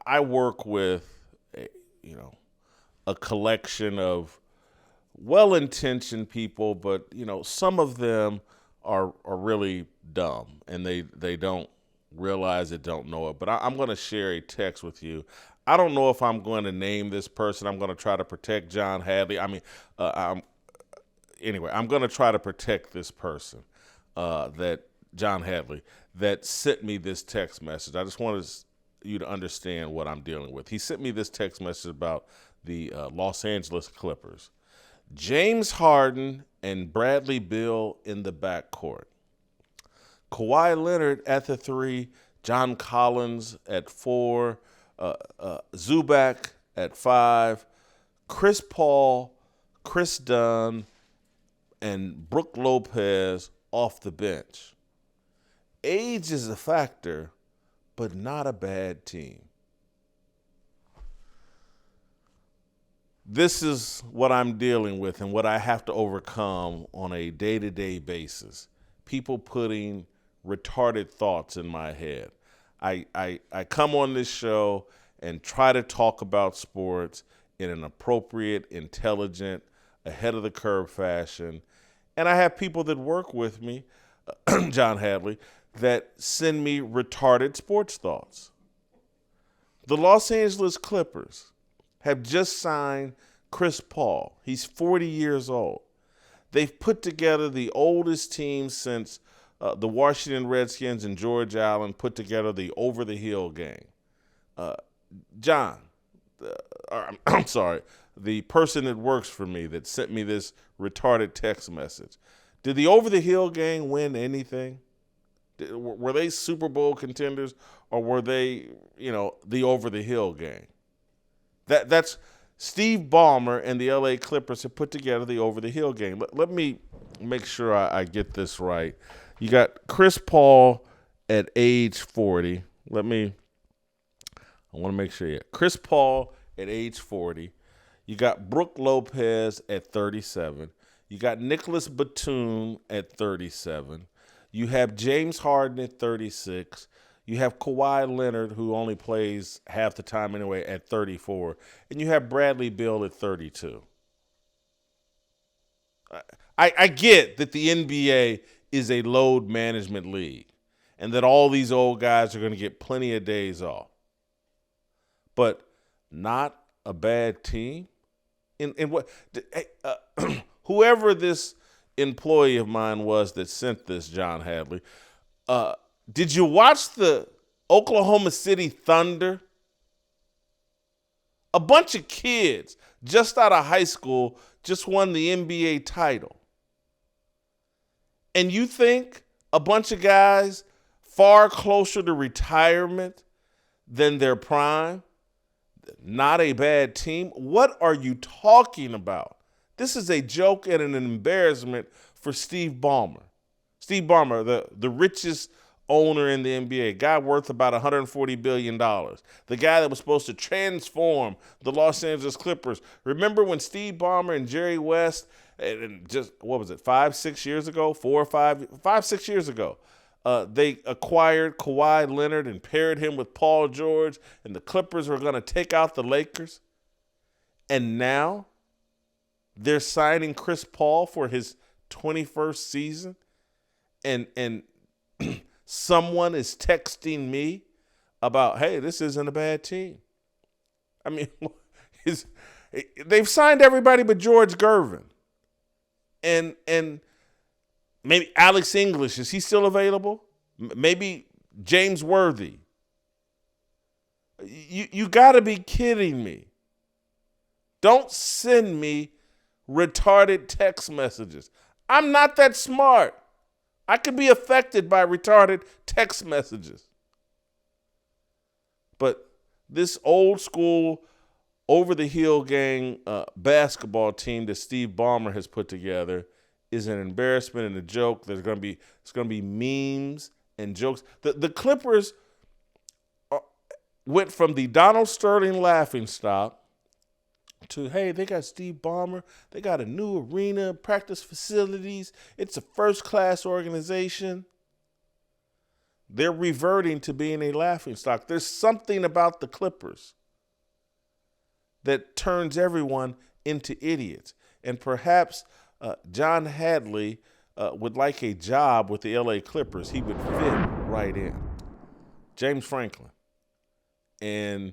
I work with, a, you know, a collection of well-intentioned people, but some of them are really dumb, and they don't realize it, don't know it. But I'm going to share a text with you. I don't know if I'm going to name this person. I'm going to try to protect John Hadley. I'm going to try to protect this person, that John Hadley, that sent me this text message. I just wanted you to understand what I'm dealing with. He sent me this text message about the Los Angeles Clippers. James Harden and Bradley Beal in the backcourt. Kawhi Leonard at the 3, John Collins at 4, Zubac at 5, Chris Paul, Chris Dunn, and Brook Lopez off the bench. Age is a factor, but not a bad team. This is what I'm dealing with and what I have to overcome on a day-to-day basis. People putting retarded thoughts in my head. I come on this show and try to talk about sports in an appropriate, intelligent, ahead of the curve fashion. And I have people that work with me, John Hadley, that send me retarded sports thoughts. The Los Angeles Clippers have just signed Chris Paul. He's 40 years old. They've put together the oldest team since the Washington Redskins and George Allen put together the over-the-hill gang. John, I'm sorry, the person that works for me that sent me this retarded text message. Did the over-the-hill gang win anything? Were they Super Bowl contenders, or were they, the over-the-hill gang? That's Steve Ballmer and the L.A. Clippers have put together the over-the-hill gang. Let me make sure I get this right. You got Chris Paul at age 40. I want to make sure, yeah. Chris Paul at age 40. You got Brook Lopez at 37. You got Nicholas Batum at 37. You have James Harden at 36. You have Kawhi Leonard, who only plays half the time anyway, at 34. And you have Bradley Beal at 32. I get that the NBA is a load management league and that all these old guys are going to get plenty of days off. But not a bad team? In what? Whoever this employee of mine was that sent this, John Hadley, did you watch the Oklahoma City Thunder? A bunch of kids just out of high school just won the NBA title. And you think a bunch of guys far closer to retirement than their prime? Not a bad team? What are you talking about? This is a joke and an embarrassment for Steve Ballmer. Steve Ballmer, the richest owner in the NBA, guy worth about $140 billion. The guy that was supposed to transform the Los Angeles Clippers. Remember when Steve Ballmer and Jerry West, and just, 5-6 years ago, 5-6 years ago, they acquired Kawhi Leonard and paired him with Paul George, and the Clippers were going to take out the Lakers. And now they're signing Chris Paul for his 21st season, and someone is texting me about, hey, this isn't a bad team. I mean, they've signed everybody but George Gervin. And maybe Alex English, is he still available? Maybe James Worthy. You got to be kidding me. Don't send me retarded text messages. I'm not that smart. I could be affected by retarded text messages. But this old school, over-the-hill gang basketball team that Steve Ballmer has put together is an embarrassment and a joke. It's going to be memes and jokes. The Clippers went from the Donald Sterling laughingstock to, hey, they got Steve Ballmer. They got a new arena, practice facilities. It's a first-class organization. They're reverting to being a laughingstock. There's something about the Clippers that turns everyone into idiots. And perhaps John Hadley would like a job with the LA Clippers. He would fit right in. James Franklin and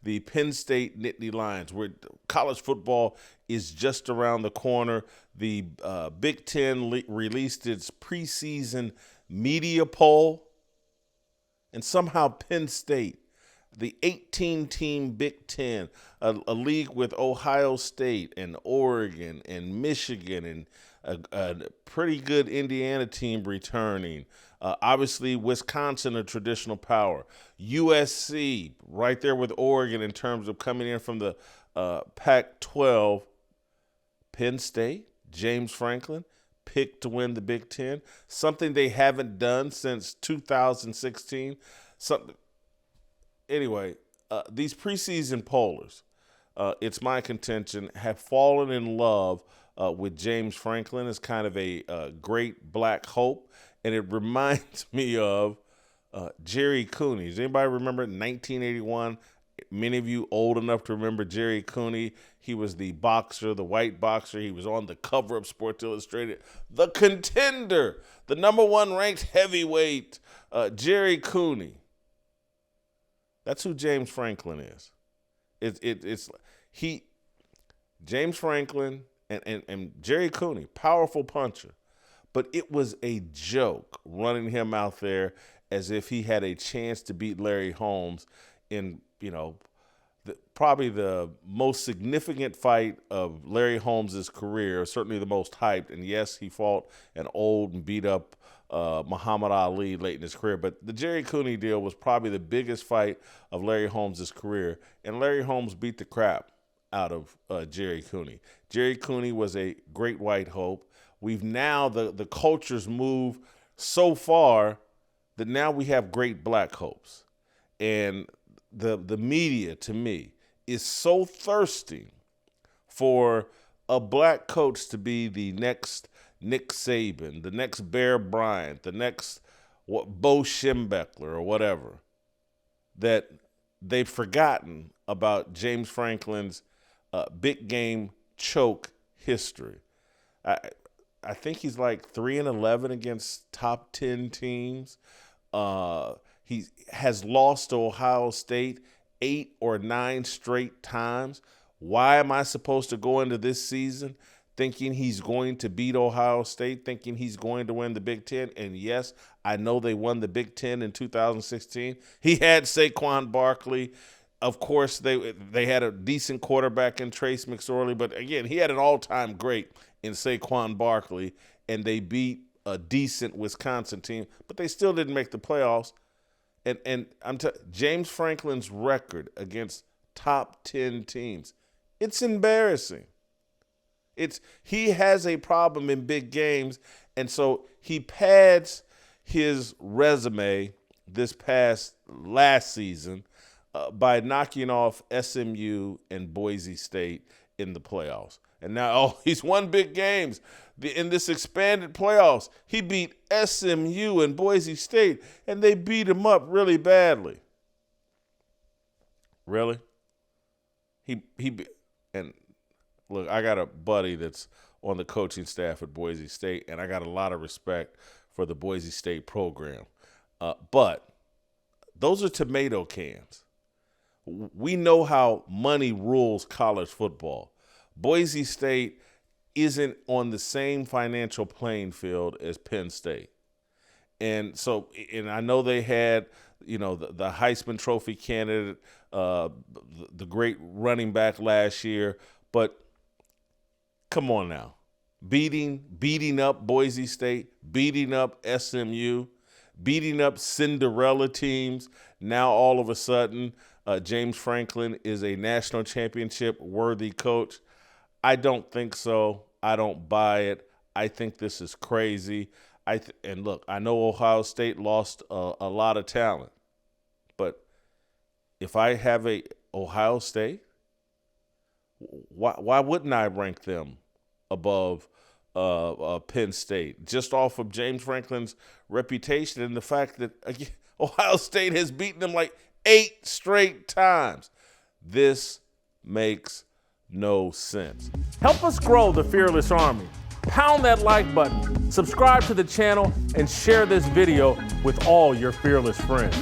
the Penn State Nittany Lions, where college football is just around the corner. The Big Ten released its preseason media poll, and somehow Penn State, the 18-team Big Ten, a league with Ohio State and Oregon and Michigan and a pretty good Indiana team returning. Obviously, Wisconsin, a traditional power. USC, right there with Oregon in terms of coming in from the Pac-12. Penn State, James Franklin, picked to win the Big Ten, something they haven't done since 2016. Anyway, these preseason pollers, it's my contention, have fallen in love with James Franklin as kind of a great black hope. And it reminds me of Jerry Cooney. Does anybody remember 1981? Many of you old enough to remember Jerry Cooney. He was the boxer, the white boxer. He was on the cover of Sports Illustrated. The Contender, the number one ranked heavyweight, Jerry Cooney. That's who James Franklin is. James Franklin and Jerry Cooney, powerful puncher. But it was a joke running him out there as if he had a chance to beat Larry Holmes in, probably the most significant fight of Larry Holmes' career, certainly the most hyped. And yes, he fought an old and beat up Muhammad Ali late in his career. But the Jerry Cooney deal was probably the biggest fight of Larry Holmes' career. And Larry Holmes beat the crap out of Jerry Cooney. Jerry Cooney was a great white hope. We've now, the culture's moved so far that now we have great black hopes. And the media, to me, is so thirsty for a black coach to be the next Nick Saban, the next Bear Bryant, the next Bo Schembechler or whatever, that they've forgotten about James Franklin's big game choke history. I think he's like 3-11 against top 10 teams. He has lost to Ohio State 8 or 9 straight times. Why am I supposed to go into this season thinking he's going to beat Ohio State, thinking he's going to win the Big Ten? And yes, I know they won the Big Ten in 2016. He had Saquon Barkley. Of course, they had a decent quarterback in Trace McSorley, but again, he had an all-time great in Saquon Barkley, and they beat a decent Wisconsin team, but they still didn't make the playoffs. And James Franklin's record against top 10 teams, it's embarrassing. He has a problem in big games, and so he pads his resume last season by knocking off SMU and Boise State in the playoffs. And now, he's won big games. In this expanded playoffs, he beat SMU and Boise State, and they beat him up really badly. Really? And look, I got a buddy that's on the coaching staff at Boise State, and I got a lot of respect for the Boise State program. But those are tomato cans. We know how money rules college football. Boise State isn't on the same financial playing field as Penn State. And so, and I know they had, the Heisman Trophy candidate, the great running back last year, but come on now. Beating up Boise State, beating up SMU, beating up Cinderella teams. Now all of a sudden, James Franklin is a national championship worthy coach. I don't think so. I don't buy it. I think this is crazy. And look, I know Ohio State lost a lot of talent, but if I have a Ohio State, why wouldn't I rank them above Penn State, just off of James Franklin's reputation and the fact that Ohio State has beaten them like 8 straight times. This makes no sense. Help us grow the Fearless Army. Pound that like button, subscribe to the channel, and share this video with all your fearless friends.